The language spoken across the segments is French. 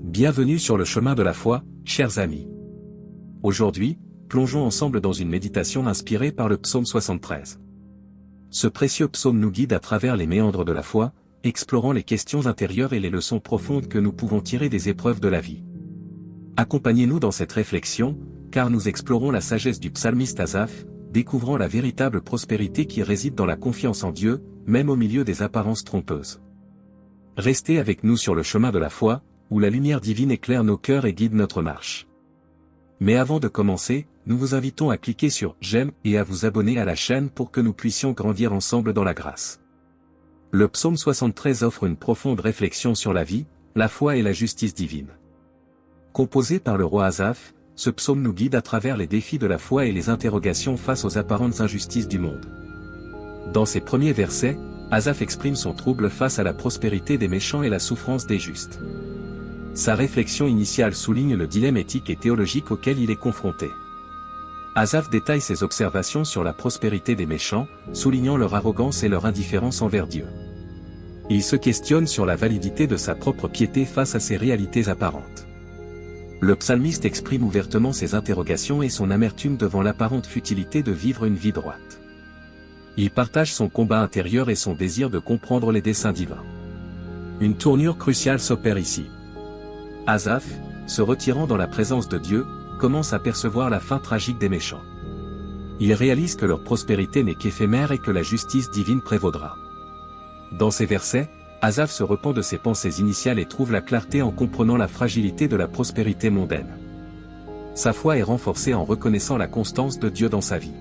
Bienvenue sur le chemin de la foi, chers amis. Aujourd'hui, plongeons ensemble dans une méditation inspirée par le psaume 73. Ce précieux psaume nous guide à travers les méandres de la foi, explorant les questions intérieures et les leçons profondes que nous pouvons tirer des épreuves de la vie. Accompagnez-nous dans cette réflexion, car nous explorons la sagesse du psalmiste Asaph, découvrant la véritable prospérité qui réside dans la confiance en Dieu, même au milieu des apparences trompeuses. Restez avec nous sur le chemin de la foi, où la lumière divine éclaire nos cœurs et guide notre marche. Mais avant de commencer, nous vous invitons à cliquer sur « J'aime » et à vous abonner à la chaîne pour que nous puissions grandir ensemble dans la grâce. Le psaume 73 offre une profonde réflexion sur la vie, la foi et la justice divine. Composé par le roi Asaph, ce psaume nous guide à travers les défis de la foi et les interrogations face aux apparentes injustices du monde. Dans ses premiers versets, Asaph exprime son trouble face à la prospérité des méchants et la souffrance des justes. Sa réflexion initiale souligne le dilemme éthique et théologique auquel il est confronté. Asaph détaille ses observations sur la prospérité des méchants, soulignant leur arrogance et leur indifférence envers Dieu. Il se questionne sur la validité de sa propre piété face à ces réalités apparentes. Le psalmiste exprime ouvertement ses interrogations et son amertume devant l'apparente futilité de vivre une vie droite. Il partage son combat intérieur et son désir de comprendre les desseins divins. Une tournure cruciale s'opère ici. Asaph, se retirant dans la présence de Dieu, commence à percevoir la fin tragique des méchants. Il réalise que leur prospérité n'est qu'éphémère et que la justice divine prévaudra. Dans ces versets, Asaph se repent de ses pensées initiales et trouve la clarté en comprenant la fragilité de la prospérité mondaine. Sa foi est renforcée en reconnaissant la constance de Dieu dans sa vie.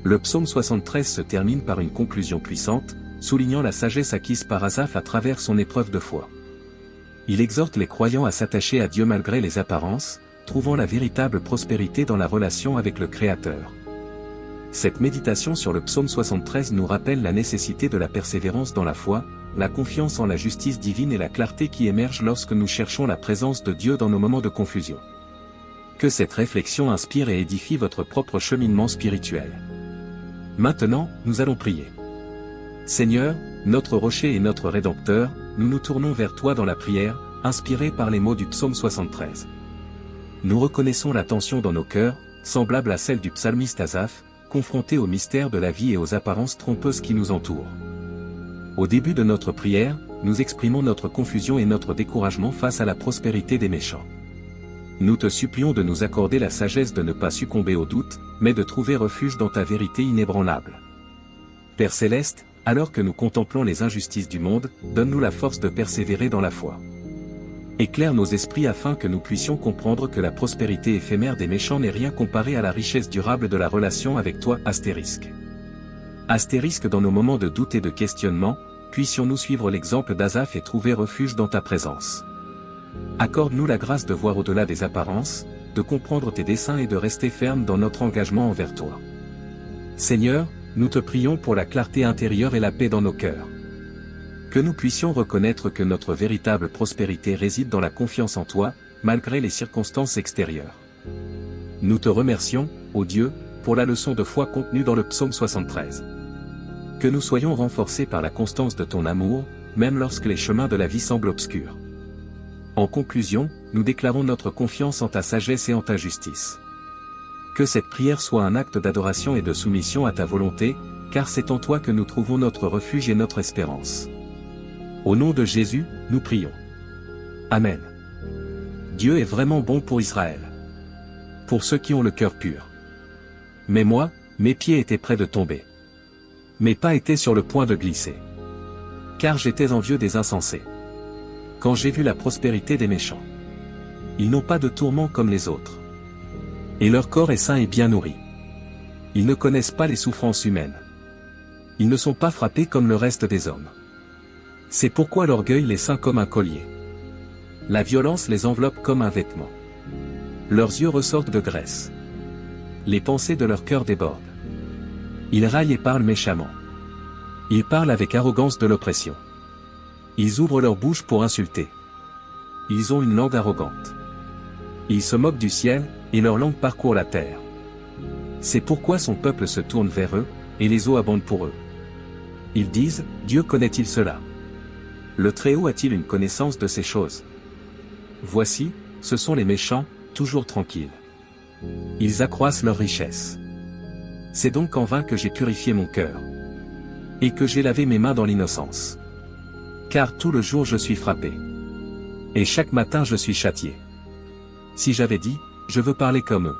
Le psaume 73 se termine par une conclusion puissante, soulignant la sagesse acquise par Asaph à travers son épreuve de foi. Il exhorte les croyants à s'attacher à Dieu malgré les apparences, trouvant la véritable prospérité dans la relation avec le Créateur. Cette méditation sur le psaume 73 nous rappelle la nécessité de la persévérance dans la foi, la confiance en la justice divine et la clarté qui émerge lorsque nous cherchons la présence de Dieu dans nos moments de confusion. Que cette réflexion inspire et édifie votre propre cheminement spirituel. Maintenant, nous allons prier. Seigneur, notre rocher et notre rédempteur, nous nous tournons vers toi dans la prière, inspirés par les mots du psaume 73. Nous reconnaissons la tension dans nos cœurs, semblable à celle du psalmiste Asaph, confronté au mystère de la vie et aux apparences trompeuses qui nous entourent. Au début de notre prière, nous exprimons notre confusion et notre découragement face à la prospérité des méchants. Nous te supplions de nous accorder la sagesse de ne pas succomber au doute, mais de trouver refuge dans ta vérité inébranlable. Père Céleste, alors que nous contemplons les injustices du monde, donne-nous la force de persévérer dans la foi. Éclaire nos esprits afin que nous puissions comprendre que la prospérité éphémère des méchants n'est rien comparée à la richesse durable de la relation avec toi, astérisque. Astérisque dans nos moments de doute et de questionnement, puissions-nous suivre l'exemple d'Asaph et trouver refuge dans ta présence. Accorde-nous la grâce de voir au-delà des apparences, de comprendre tes desseins et de rester ferme dans notre engagement envers toi. Seigneur, nous te prions pour la clarté intérieure et la paix dans nos cœurs. Que nous puissions reconnaître que notre véritable prospérité réside dans la confiance en toi, malgré les circonstances extérieures. Nous te remercions, ô Dieu, pour la leçon de foi contenue dans le psaume 73. Que nous soyons renforcés par la constance de ton amour, même lorsque les chemins de la vie semblent obscurs. En conclusion, nous déclarons notre confiance en ta sagesse et en ta justice. Que cette prière soit un acte d'adoration et de soumission à ta volonté, car c'est en toi que nous trouvons notre refuge et notre espérance. Au nom de Jésus, nous prions. Amen. Dieu est vraiment bon pour Israël. Pour ceux qui ont le cœur pur. Mais moi, mes pieds étaient près de tomber. Mes pas étaient sur le point de glisser. Car j'étais envieux des insensés. Quand j'ai vu la prospérité des méchants. Ils n'ont pas de tourment comme les autres. Et leur corps est sain et bien nourri. Ils ne connaissent pas les souffrances humaines. Ils ne sont pas frappés comme le reste des hommes. C'est pourquoi l'orgueil les ceint comme un collier. La violence les enveloppe comme un vêtement. Leurs yeux ressortent de graisse. Les pensées de leur cœur débordent. Ils raillent et parlent méchamment. Ils parlent avec arrogance de l'oppression. Ils ouvrent leur bouche pour insulter. Ils ont une langue arrogante. Ils se moquent du ciel, et leur langue parcourt la terre. C'est pourquoi son peuple se tourne vers eux, et les eaux abondent pour eux. Ils disent, Dieu connaît-il cela? Le Très-Haut a-t-il une connaissance de ces choses? Voici, ce sont les méchants, toujours tranquilles. Ils accroissent leur richesse. C'est donc en vain que j'ai purifié mon cœur. Et que j'ai lavé mes mains dans l'innocence. Car tout le jour je suis frappé. Et chaque matin je suis châtié. Si j'avais dit, je veux parler comme eux.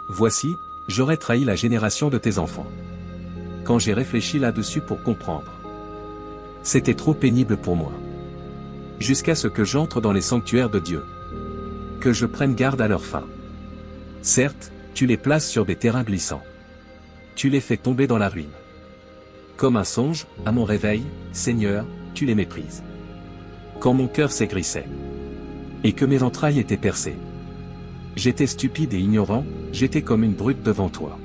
Voici, j'aurais trahi la génération de tes enfants. Quand j'ai réfléchi là-dessus pour comprendre. C'était trop pénible pour moi. Jusqu'à ce que j'entre dans les sanctuaires de Dieu. Que je prenne garde à leur fin. Certes, tu les places sur des terrains glissants. Tu les fais tomber dans la ruine. Comme un songe, à mon réveil, Seigneur, tu les méprises. Quand mon cœur s'aigrissait. Et que mes entrailles étaient percées. J'étais stupide et ignorant, j'étais comme une brute devant toi.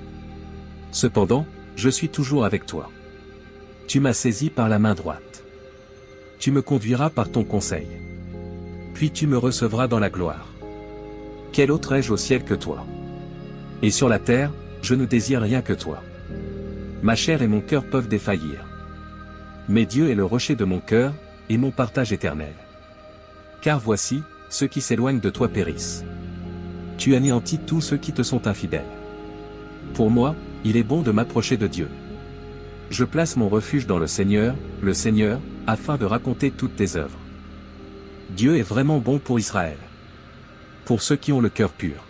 Cependant, je suis toujours avec toi. Tu m'as saisi par la main droite. Tu me conduiras par ton conseil. Puis tu me recevras dans la gloire. Quel autre ai-je au ciel que toi? Et sur la terre, je ne désire rien que toi. Ma chair et mon cœur peuvent défaillir. Mais Dieu est le rocher de mon cœur, et mon partage éternel. Car voici, ceux qui s'éloignent de toi périssent. Tu anéantis tous ceux qui te sont infidèles. Pour moi, il est bon de m'approcher de Dieu. Je place mon refuge dans le Seigneur, afin de raconter toutes tes œuvres. Dieu est vraiment bon pour Israël. Pour ceux qui ont le cœur pur.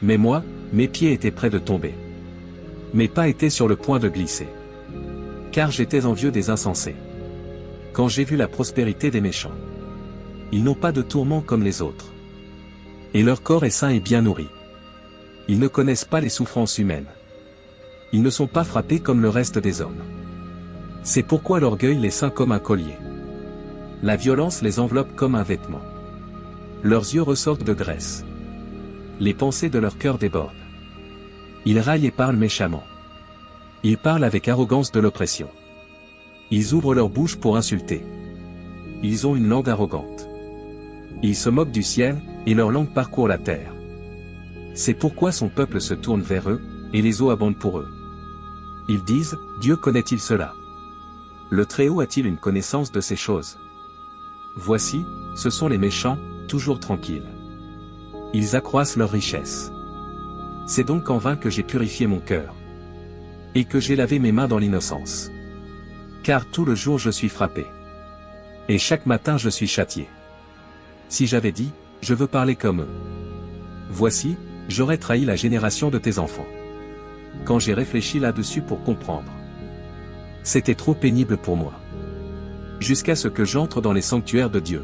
Mais moi, mes pieds étaient près de tomber. Mes pas étaient sur le point de glisser. Car j'étais envieux des insensés. Quand j'ai vu la prospérité des méchants. Ils n'ont pas de tourment comme les autres. Et leur corps est sain et bien nourri. Ils ne connaissent pas les souffrances humaines. Ils ne sont pas frappés comme le reste des hommes. C'est pourquoi l'orgueil les ceint comme un collier. La violence les enveloppe comme un vêtement. Leurs yeux ressortent de graisse. Les pensées de leur cœur débordent. Ils raillent et parlent méchamment. Ils parlent avec arrogance de l'oppression. Ils ouvrent leur bouche pour insulter. Ils ont une langue arrogante. Ils se moquent du ciel, et leur langue parcourt la terre. C'est pourquoi son peuple se tourne vers eux, et les eaux abondent pour eux. Ils disent, Dieu connaît-il cela? Le Très-Haut a-t-il une connaissance de ces choses? Voici, ce sont les méchants, toujours tranquilles. Ils accroissent leur richesse. C'est donc en vain que j'ai purifié mon cœur. Et que j'ai lavé mes mains dans l'innocence. Car tout le jour je suis frappé. Et chaque matin je suis châtié. Si j'avais dit, je veux parler comme eux. Voici, j'aurais trahi la génération de tes enfants. Quand j'ai réfléchi là-dessus pour comprendre. C'était trop pénible pour moi. Jusqu'à ce que j'entre dans les sanctuaires de Dieu.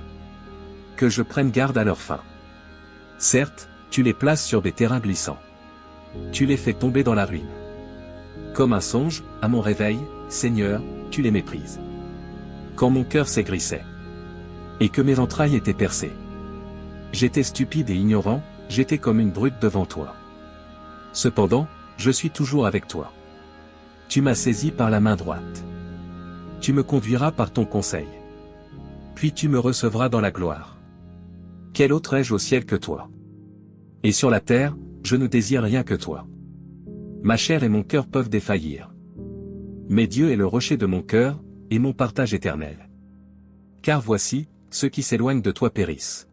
Que je prenne garde à leur fin. Certes, tu les places sur des terrains glissants. Tu les fais tomber dans la ruine. Comme un songe, à mon réveil, Seigneur, tu les méprises. Quand mon cœur s'aigrissait. Et que mes entrailles étaient percées. J'étais stupide et ignorant, j'étais comme une brute devant toi. Cependant, je suis toujours avec toi. Tu m'as saisi par la main droite. Tu me conduiras par ton conseil. Puis tu me recevras dans la gloire. Quel autre ai-je au ciel que toi? Et sur la terre, je ne désire rien que toi. Ma chair et mon cœur peuvent défaillir. Mais Dieu est le rocher de mon cœur, et mon partage éternel. Car voici, ceux qui s'éloignent de toi périssent.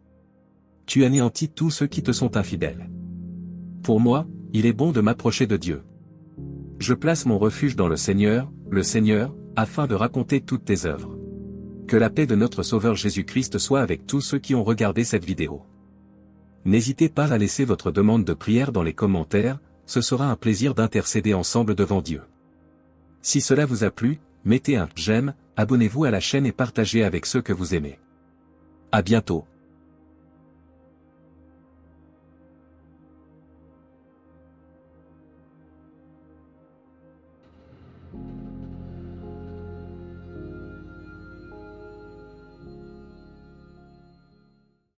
Tu anéantis tous ceux qui te sont infidèles. Pour moi, il est bon de m'approcher de Dieu. Je place mon refuge dans le Seigneur, afin de raconter toutes tes œuvres. Que la paix de notre Sauveur Jésus-Christ soit avec tous ceux qui ont regardé cette vidéo. N'hésitez pas à laisser votre demande de prière dans les commentaires, ce sera un plaisir d'intercéder ensemble devant Dieu. Si cela vous a plu, mettez un j'aime, abonnez-vous à la chaîne et partagez avec ceux que vous aimez. À bientôt.